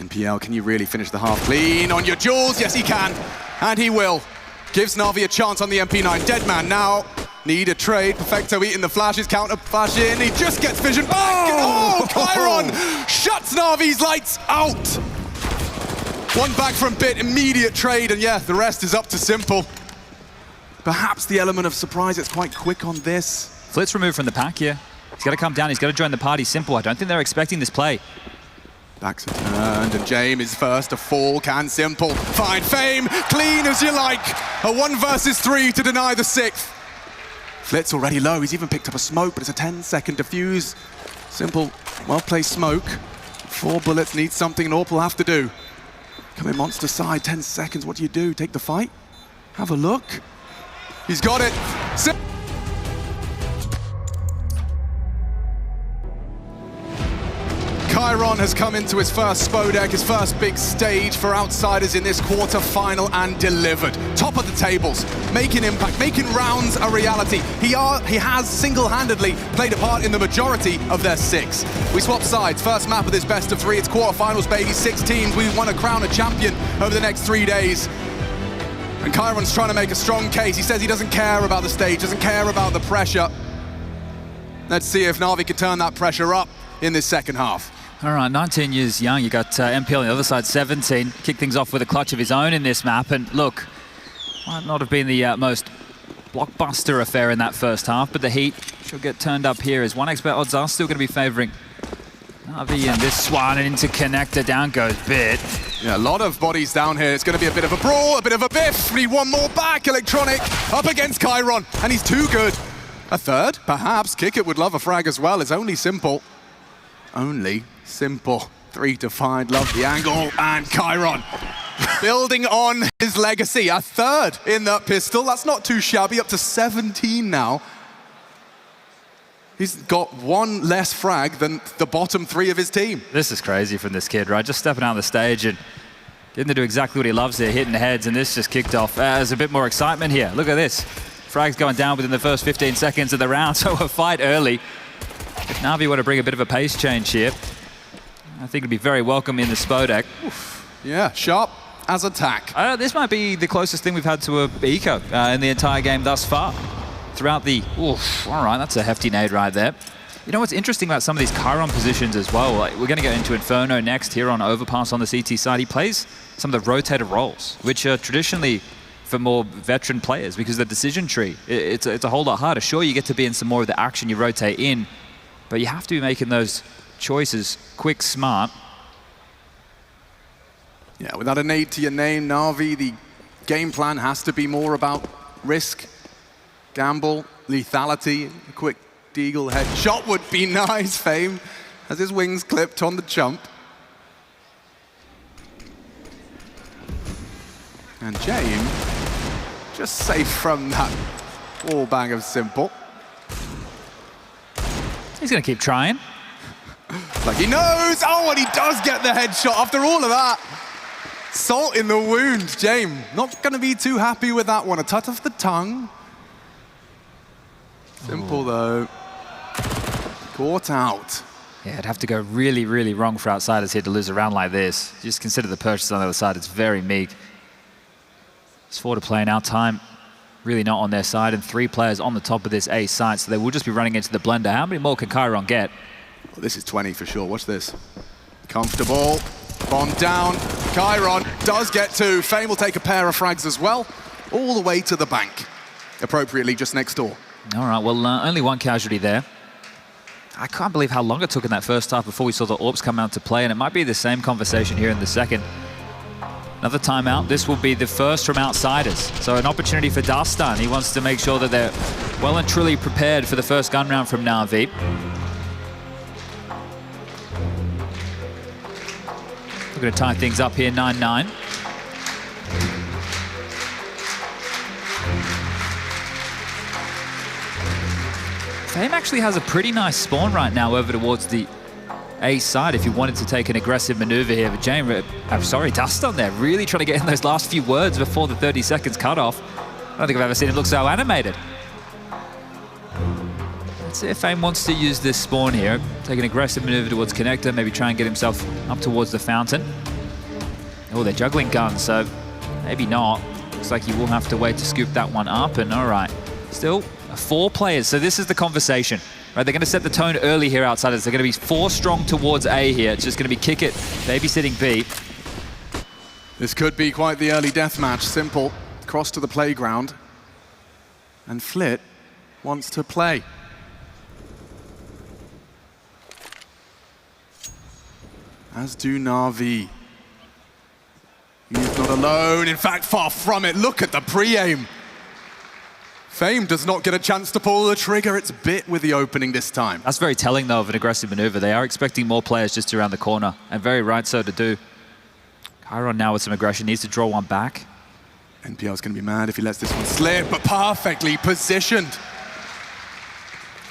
NPL, can you really finish the half clean on your Jules? Yes, he can, and he will. Gives NaVi a chance on the MP9. Deadman now. Need a trade. Perfecto eating the flashes, counter flash in. He just gets vision back. Oh, Chiron shuts NaVi's lights out. One back from Bit, immediate trade, and yeah, the rest is up to Simple. Perhaps the element of surprise, it's quite quick on this. Flit's removed from the pack here. He's got to come down, he's got to join the party. Simple, I don't think they're expecting this play. Backs are turned, and James is first to fall. Can Simple find Fame? Clean as you like. A 1 versus 3 to deny the 6th. Flit's already low, he's even picked up a smoke, but it's a 10-second defuse. Simple, well-placed smoke. 4 bullets, needs something Norp will have to do. Coming monster side, 10 seconds, what do? Take the fight? Have a look. He's got it. Chiron has come into his first Spodek, his first big stage for Outsiders in this quarter-final, and delivered. Top of the tables, making impact, making rounds a reality. He has single-handedly played a part in the majority of their 6. We swap sides, first map of this best of 3, it's quarterfinals, baby, 6 teams. We want to crown a champion over the next 3 days. And Chiron's trying to make a strong case. He says he doesn't care about the stage, doesn't care about the pressure. Let's see if NaVi can turn that pressure up in this second half. All right, 19 years young. You got NPL on the other side, 17. Kick things off with a clutch of his own in this map. And look, might not have been the most blockbuster affair in that first half, but the heat should get turned up here as 1xBet odds are still going to be favoring NaVi and this one into connector. Down goes Bit. Yeah, a lot of bodies down here. It's going to be a bit of a brawl, a bit of a biff. We need one more back. Electronic up against Chiron, and he's too good. A third, perhaps. Kickit would love a frag as well. It's only Simple. Only Simple. 3 to find, love the angle, and Chiron building on his legacy. A third in that pistol. That's not too shabby, up to 17 now. He's got 1 less frag than the bottom 3 of his team. This is crazy from this kid, right? Just stepping out on the stage and getting to do exactly what he loves here, hitting heads, and this just kicked off. There's a bit more excitement here. Look at this. Frag's going down within the first 15 seconds of the round, so a fight early. If NaVi want to bring a bit of a pace change here, I think it'd be very welcome in the Spodek. Yeah, sharp as attack. This might be the closest thing we've had to a eco in the entire game thus far. Throughout the, all right, that's a hefty nade right there. You know what's interesting about some of these Chiron positions as well? Like, we're going to get into Inferno next here on Overpass on the CT side. He plays some of the rotator roles, which are traditionally for more veteran players because the decision tree, it's a whole lot harder. Sure, you get to be in some more of the action, you rotate in, but you have to be making those choices quick, smart. Yeah, without a nade to your name, NaVi, the game plan has to be more about risk, gamble, lethality. A quick deagle headshot would be nice. Fame has his wings clipped on the jump. And James just safe from that wall bang of Simple. He's going to keep trying. Like he knows! Oh, and he does get the headshot after all of that. Salt in the wound, James. Not going to be too happy with that one. A touch off the tongue. Simple, though. Caught out. Yeah, it'd have to go really, really wrong for Outsiders here to lose a round like this. Just consider the purchase on the other side. It's very meek. It's 4 to play now. Time really not on their side, and 3 players on the top of this A site, so they will just be running into the blender. How many more can Chiron get? Well, this is 20 for sure. Watch this. Comfortable. Bomb down. Chiron does get 2. Fame will take a pair of frags as well, all the way to the bank. Appropriately just next door. All right, well, only 1 casualty there. I can't believe how long it took in that first half before we saw the AWPs come out to play, and it might be the same conversation here in the second. Another timeout. This will be the first from Outsiders. So an opportunity for Dastan. He wants to make sure that they're well and truly prepared for the first gun round from NaVi. We're going to tie things up here, 9-9. Fame actually has a pretty nice spawn right now over towards the A side if you wanted to take an aggressive maneuver here. But Dastan there, really trying to get in those last few words before the 30 seconds cut off. I don't think I've ever seen him look so animated. Let's see if Fame wants to use this spawn here. Take an aggressive maneuver towards connector, maybe try and get himself up towards the fountain. Oh, they're juggling guns, so maybe not. Looks like you will have to wait to scoop that one up, and all right. Still 4 players, so this is the conversation. Right, they're going to set the tone early here, Outsiders. They're going to be 4 strong towards A here. It's just going to be kick it, babysitting B. This could be quite the early deathmatch. Simple, cross to the playground. And Flit wants to play. As do NaVi. He's not alone, in fact, far from it. Look at the pre-aim. Fame does not get a chance to pull the trigger. It's bit with the opening this time. That's very telling, though, of an aggressive maneuver. They are expecting more players just around the corner, and very right so to do. Chiron now with some aggression, needs to draw one back. NPL's going to be mad if he lets this one slip, but perfectly positioned.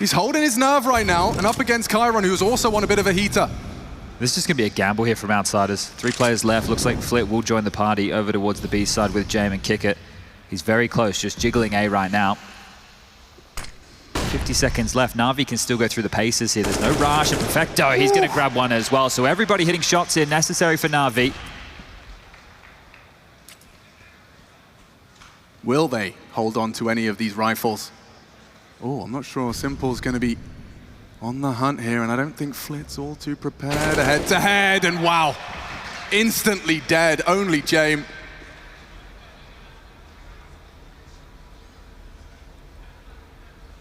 He's holding his nerve right now, and up against Chiron, who's also on a bit of a heater. This is just going to be a gamble here from Outsiders. 3 players left. Looks like Flit will join the party over towards the B side with Jame and kick it. He's very close, just jiggling A right now. 50 seconds left. NaVi can still go through the paces here. There's no rush, and Perfecto, he's going to grab one as well. So everybody hitting shots here, necessary for NaVi. Will they hold on to any of these rifles? Oh, I'm not sure. Simple's going to be on the hunt here, and I don't think Flit's all too prepared. A head-to-head, and wow, instantly dead. Only Jame.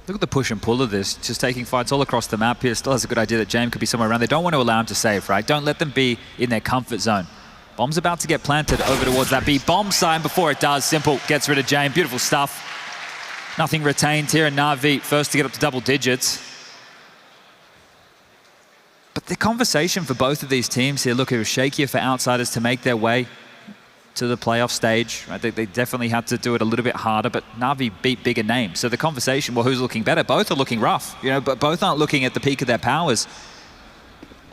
Look at the push and pull of this, just taking fights all across the map here. Still has a good idea that Jame could be somewhere around. They don't want to allow him to save, right? Don't let them be in their comfort zone. Bomb's about to get planted over towards that B bomb sign. Before it does, Simple gets rid of Jame. Beautiful stuff. Nothing retained here, and NaVi first to get up to double digits. But the conversation for both of these teams here, look, it was shakier for Outsiders to make their way to the playoff stage. Right? They definitely had to do it a little bit harder, but NaVi beat bigger names. So the conversation, well, who's looking better? Both are looking rough, you know, but both aren't looking at the peak of their powers.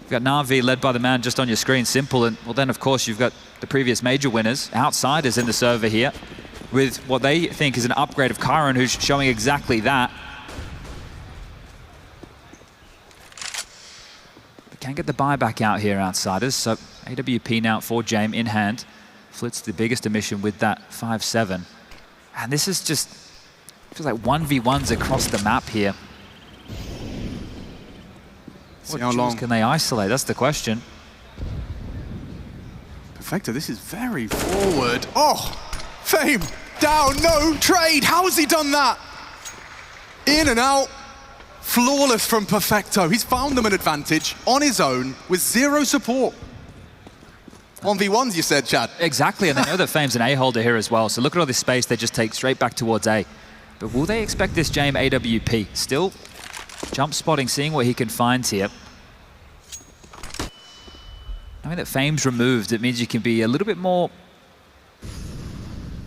You've got NaVi led by the man just on your screen, Simple, and well, then of course you've got the previous major winners, Outsiders in the server here, with what they think is an upgrade of Chiron, who's showing exactly that. But can't get the buyback out here, Outsiders, so AWP now for Jame in hand. Flit's the biggest emission with that 5-7. And this is just, feels like 1v1s across the map here. See how long can they isolate? That's the question. Perfecto, this is very forward. Oh, Fame, down, no trade. How has he done that? In and out, flawless from Perfecto. He's found them an advantage on his own with 0 support. 1v1s, you said, Chad. Exactly, and they know that Fame's an A-holder here as well, so look at all this space they just take straight back towards A. But will they expect this Jame AWP? Still jump spotting, seeing what he can find here. Knowing that Fame's removed, it means you can be a little bit more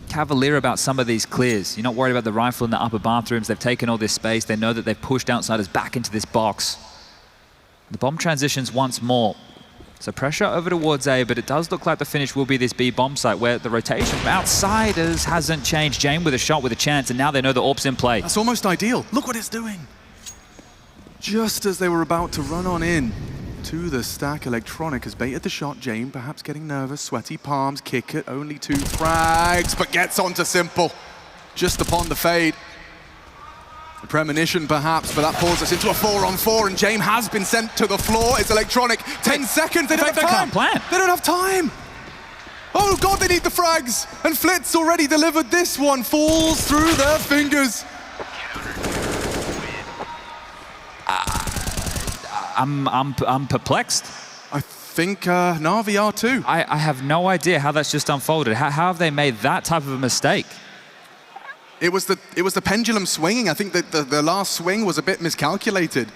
cavalier about some of these clears. You're not worried about the rifle in the upper bathrooms. They've taken all this space. They know that they've pushed Outsiders back into this box. The bomb transitions once more. So pressure over towards A, but it does look like the finish will be this B bomb site where the rotation from Outsiders hasn't changed. Jame with a shot with a chance, and now they know the AWP's in play. That's almost ideal. Look what it's doing. Just as they were about to run on in to the stack, Electronic has baited the shot. Jame perhaps getting nervous, sweaty palms, kick it, only 2 frags, but gets onto Simple just upon the fade. A premonition perhaps, but that pulls us into a 4-on-4, and Jame has been sent to the floor. It's Electronic, 10 seconds, they don't have time. Can't plan. They don't have time. Oh God, they need the frags, and Flit's already delivered this one, falls through their fingers. I'm perplexed. I think NaVi are too. I have no idea how that's just unfolded. How have they made that type of a mistake? It was the pendulum swinging. I think that the last swing was a bit miscalculated.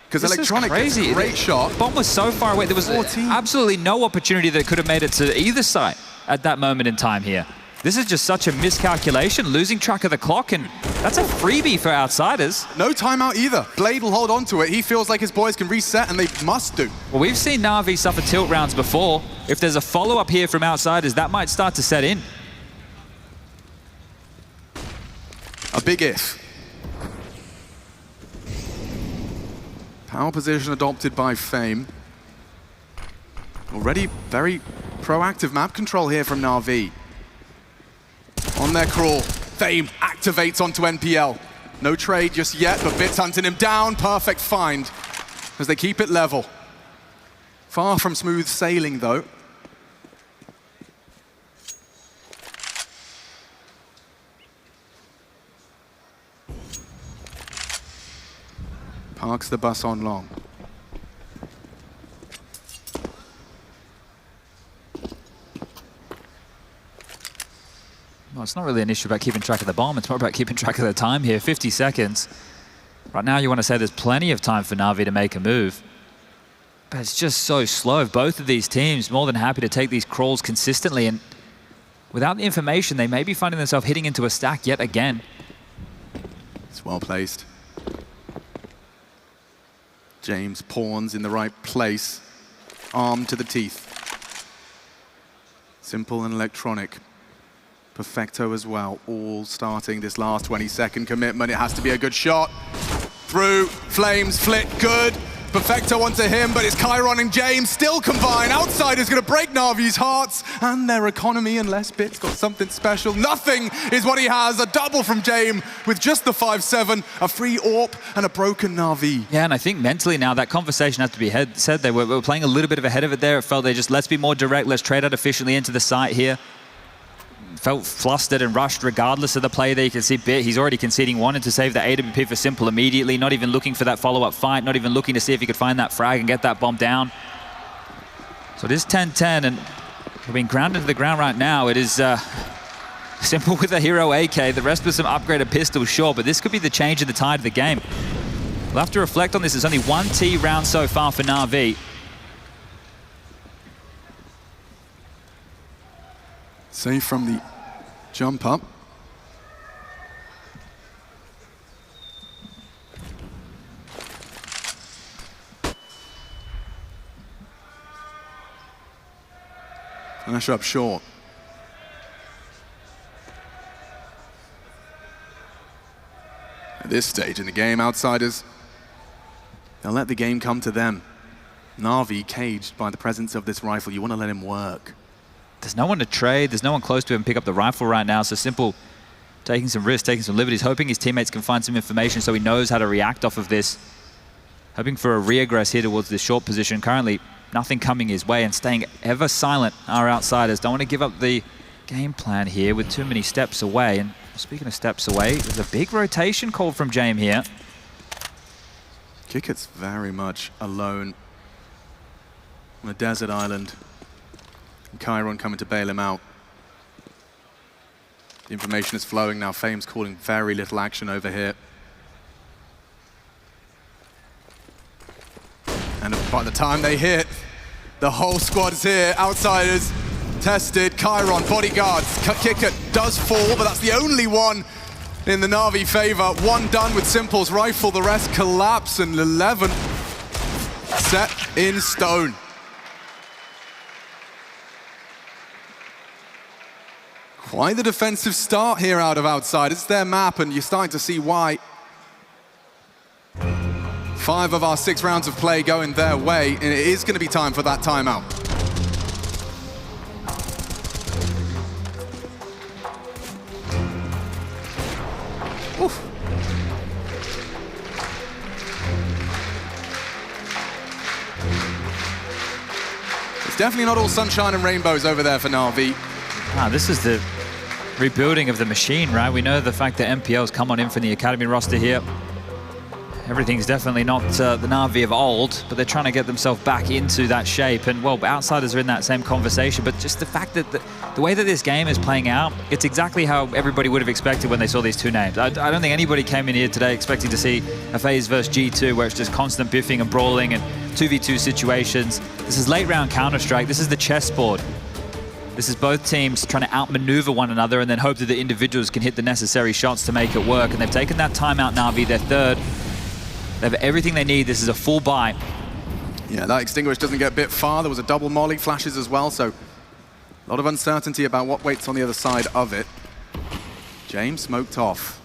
Because Electronic gets a great shot. Bomb was so far away. There was absolutely no opportunity that could have made it to either side at that moment in time here. This is just such a miscalculation, losing track of the clock, and that's a freebie for Outsiders. No timeout either. Blade will hold on to it. He feels like his boys can reset, and they must do. Well, we've seen NaVi suffer tilt rounds before. If there's a follow-up here from Outsiders, that might start to set in. A big if. Power position adopted by Fame. Already very Proactive map control here from NaVi. On their crawl, Fame activates onto NPL. No trade just yet, but Bits hunting him down. Perfect find as they keep it level. Far from smooth sailing, though. Parks the bus on long. Well, it's not really an issue about keeping track of the bomb. It's more about keeping track of the time here. 50 seconds. Right now, you want to say there's plenty of time for NaVi to make a move. But it's just so slow. Both of these teams more than happy to take these crawls consistently. And without the information, they may be finding themselves hitting into a stack yet again. It's well placed. James pawns in the right place. Armed to the teeth. Simple and electronic. Perfecto as well, all starting this last 20-second commitment. It has to be a good shot. Through, Flames, flit, good. Perfecto onto him, but it's Chiron and James still combine. Outsider's gonna break NaVi's hearts and their economy unless Bits got something special. Nothing is what he has. A double from James with just the 5-7, a free AWP and a broken NaVi. Yeah, and I think mentally now that conversation has to be said. They were playing a little bit of ahead of it there. It felt they just, let's be more direct, let's trade out efficiently into the site here. Felt flustered and rushed regardless of the play there. You can see Bit, he's already conceding, wanted to save the AWP for Simple immediately, not even looking for that follow-up fight, not even looking to see if he could find that frag and get that bomb down. So it is 10-10, and we're being grounded to the ground right now. It is Simple with a hero AK, the rest with some upgraded pistols, sure, but this could be the change of the tide of the game. We'll have to reflect on this. It's only one T round so far for NaVi. Safe from the jump up. Flash up short. At this stage in the game, outsiders, they'll let the game come to them. NaVi caged by the presence of this rifle. You want to let him work. There's no one to trade. There's no one close to him pick up the rifle right now. So Simple taking some risks, taking some liberties, hoping his teammates can find some information so he knows how to react off of this. Hoping for a re-aggress here towards this short position. Currently, nothing coming his way and staying ever silent. Our outsiders don't want to give up the game plan here with too many steps away. And speaking of steps away, there's a big rotation called from James here. Kiket's very much alone on a desert island. Chiron coming to bail him out. The information is flowing now. Fame's calling very little action over here. And by the time they hit, the whole squad is here. Outsiders tested. Chiron, bodyguards. Kiket does fall, but that's the only one in the NaVi favor. One done with Simple's rifle. The rest collapse, and 11 set in stone. Quite the defensive start here out of outside. It's their map, and you're starting to see why. 5 of our 6 rounds of play going their way, and it is going to be time for that timeout. Oof. It's definitely not all sunshine and rainbows over there for NaVi. This is the rebuilding of the machine, right? We know the fact that NPL's come on in from the academy roster here. Everything's definitely not the NaVi of old, but they're trying to get themselves back into that shape. And, well, outsiders are in that same conversation, but just the fact that the way that this game is playing out, it's exactly how everybody would have expected when they saw these two names. I don't think anybody came in here today expecting to see a FaZe versus G2 where it's just constant biffing and brawling and 2v2 situations. This is late round Counter-Strike. This is the chessboard. This is both teams trying to outmaneuver one another and then hope that the individuals can hit the necessary shots to make it work. And they've taken that timeout, NaVi, their third. They have everything they need. This is a full buy. Yeah, that extinguish doesn't get a bit far. There was a double molly, flashes as well, so a lot of uncertainty about what waits on the other side of it. James smoked off.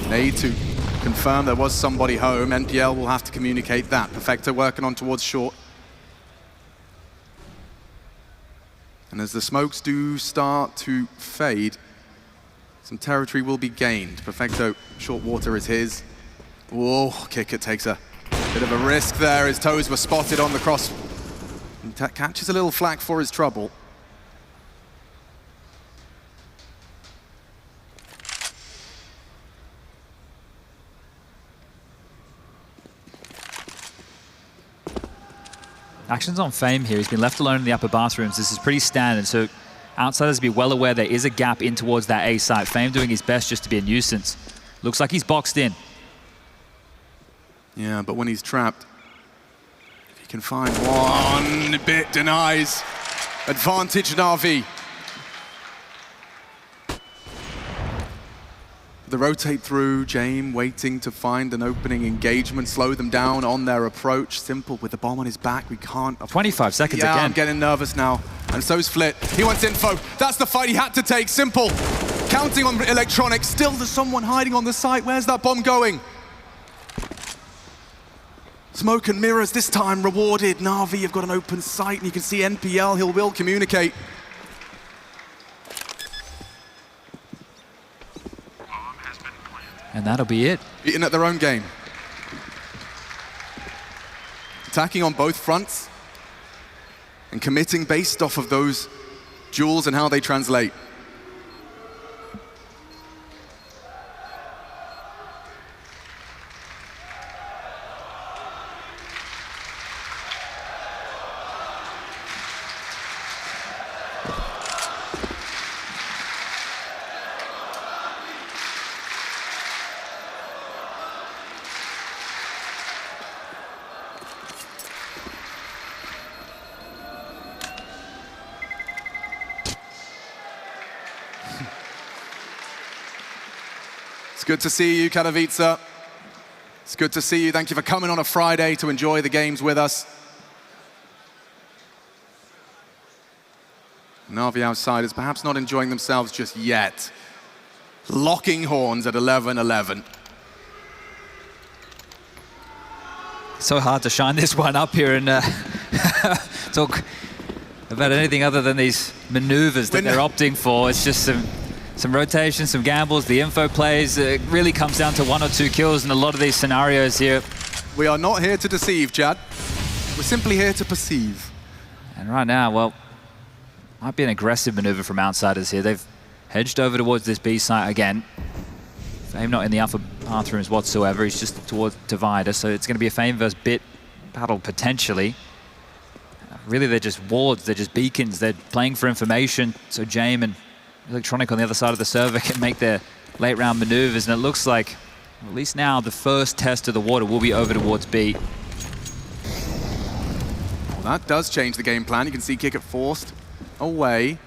Need to confirm there was somebody home. NPL will have to communicate that. Perfecto working on towards short. And as the smokes do start to fade, some territory will be gained. Perfecto, short water is his. Whoa, Kicker takes a bit of a risk there. His toes were spotted on the cross. He catches a little flack for his trouble. Action's on Fame here. He's been left alone in the upper bathrooms. This is pretty standard, so outsiders be well aware there is a gap in towards that A site. Fame doing his best just to be a nuisance. Looks like he's boxed in. Yeah, but when he's trapped, if he can find one bit, denies. Advantage NaVi. The rotate through, James waiting to find an opening engagement, slow them down on their approach. Simple with the bomb on his back, we can't... 25 seconds yeah, again. I'm getting nervous now. And so's Flit. He wants info. That's the fight he had to take. Simple. Counting on Electronic. Still there's someone hiding on the site. Where's that bomb going? Smoke and mirrors this time rewarded. NaVi have got an open site and you can see NPL, he will communicate. And that'll be it. Eating at their own game. Attacking on both fronts and committing based off of those duels and how they translate. It's good to see you, Katowice. It's good to see you. Thank you for coming on a Friday to enjoy the games with us. NaVi outsiders perhaps not enjoying themselves just yet. Locking horns at 11-11. So hard to shine this one up here and talk about anything other than these maneuvers that they're opting for. It's just some rotation, some gambles, the info plays. It really comes down to 1 or 2 kills in a lot of these scenarios here. We are not here to deceive, Jad. We're simply here to perceive. And right now, well, might be an aggressive maneuver from outsiders here. They've hedged over towards this B site again. Fame not in the upper bathrooms whatsoever. He's just towards Divider, so it's going to be a Fame versus Bit battle potentially. Really, they're just wards, they're just beacons. They're playing for information, so James and Electronic on the other side of the server can make their late round maneuvers, and it looks like, at least now, the first test of the water will be over towards B. Well, that does change the game plan. You can see Kick it forced away.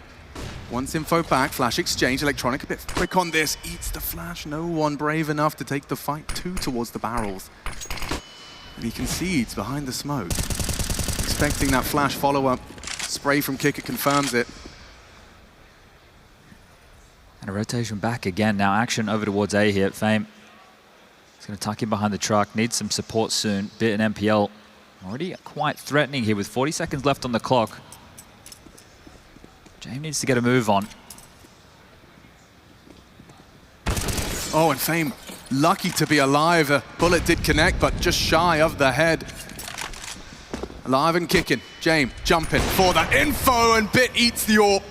Once info back, flash exchange. Electronic a bit quick on this, eats the flash. No one brave enough to take the fight 2 towards the barrels. And he concedes behind the smoke. Expecting that flash follow-up. Spray from Kick, it confirms it. And a rotation back again. Now action over towards A here. Fame. He's going to tuck in behind the truck. Needs some support soon. Bit and NPL already quite threatening here with 40 seconds left on the clock. James needs to get a move on. Oh, and Fame lucky to be alive. A bullet did connect, but just shy of the head. Alive and kicking. James jumping for that info, and Bit eats the AWP.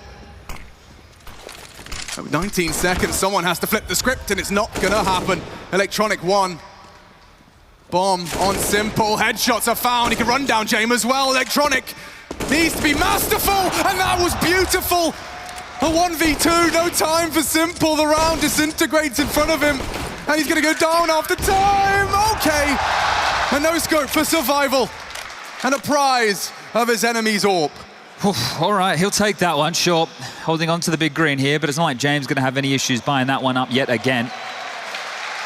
19 seconds, someone has to flip the script, and it's not gonna happen. Electronic 1. Bomb on Simple. Headshots are found. He can run down James as well. Electronic needs to be masterful, and that was beautiful. A 1v2, no time for Simple. The round disintegrates in front of him, and he's gonna go down after time. Okay, and no scope for survival, and a prize of his enemy's AWP. All right, he'll take that one, sure. Holding on to the big green here, but it's not like James going to have any issues buying that one up yet again.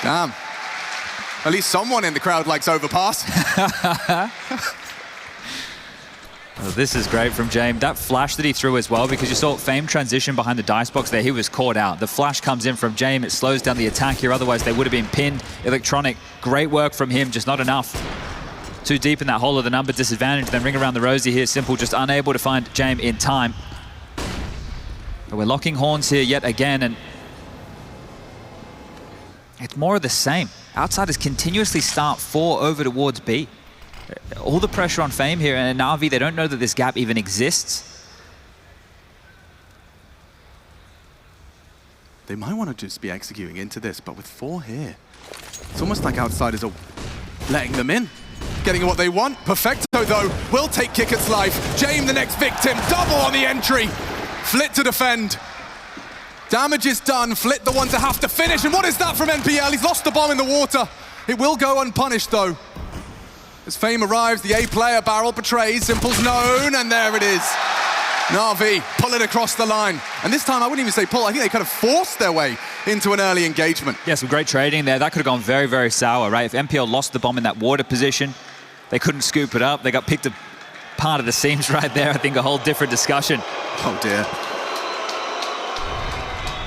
Damn. At least someone in the crowd likes Overpass. Well, this is great from James. That flash that he threw as well, because you saw Fame transition behind the dice box there. He was caught out. The flash comes in from James. It slows down the attack here. Otherwise, they would have been pinned. Electronic, great work from him, just not enough. Too deep in that hole of the number disadvantage. Then ring around the rosy here. Simple just unable to find James in time. But we're locking horns here yet again, and it's more of the same. Outsiders continuously start 4 over towards B. All the pressure on Fame here, and NaVi, they don't know that this gap even exists. They might want to just be executing into this, but with 4 here, it's almost like outsiders are letting them in. Getting what they want. Perfecto, though, will take Kickert's life. James, the next victim. Double on the entry. Flit to defend. Damage is done. Flit, the one to have to finish. And what is that from NPL? He's lost the bomb in the water. It will go unpunished, though. As Fame arrives, the A player barrel betrays. Simple's known, and there it is. NaVi pull it across the line. And this time, I wouldn't even say pull. I think they kind of forced their way into an early engagement. Yeah, some great trading there. That could have gone very, very sour, right? If NPL lost the bomb in that water position, they couldn't scoop it up. They got picked apart of the seams right there. I think a whole different discussion. Oh, dear.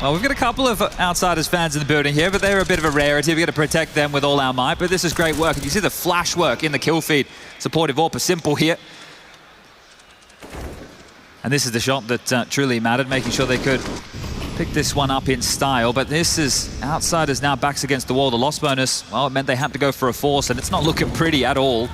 Well, we've got a couple of Outsiders fans in the building here, but they're a bit of a rarity. We've got to protect them with all our might, but this is great work. And you see the flash work in the kill feed. Supportive Orpa Simple here. And this is the shot that truly mattered, making sure they could pick this one up in style. But this is Outsiders now backs against the wall. The loss bonus, well, it meant they had to go for a force, and it's not looking pretty at all.